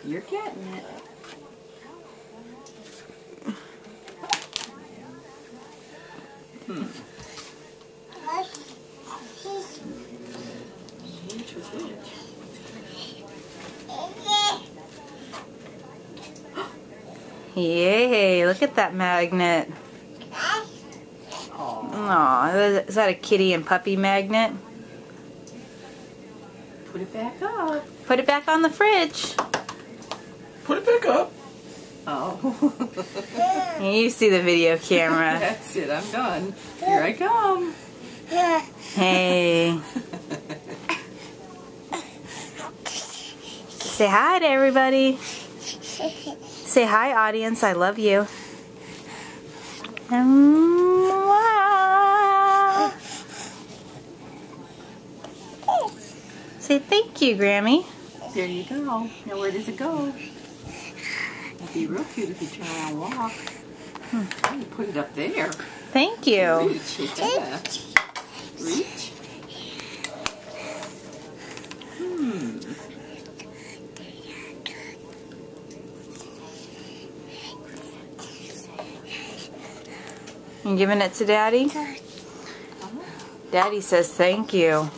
You're getting it. Which was which? Yay, look at that magnet. Aw, is that a kitty and puppy magnet? Put it back up. Put it back on the fridge. Put it back up. Oh. You see the video camera. That's it, I'm done. Here I come. Hey. Say hi to everybody. Say hi, audience. I love you. Say thank you, Grammy. There you go. Now where does it go? It'd be real cute if you turn around and walk. You put it up there. Thank you. Reach, yeah. Reach. You giving it to Daddy? Daddy says thank you.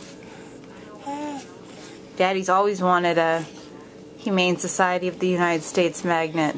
Daddy's always wanted a Humane Society of the United States magnet.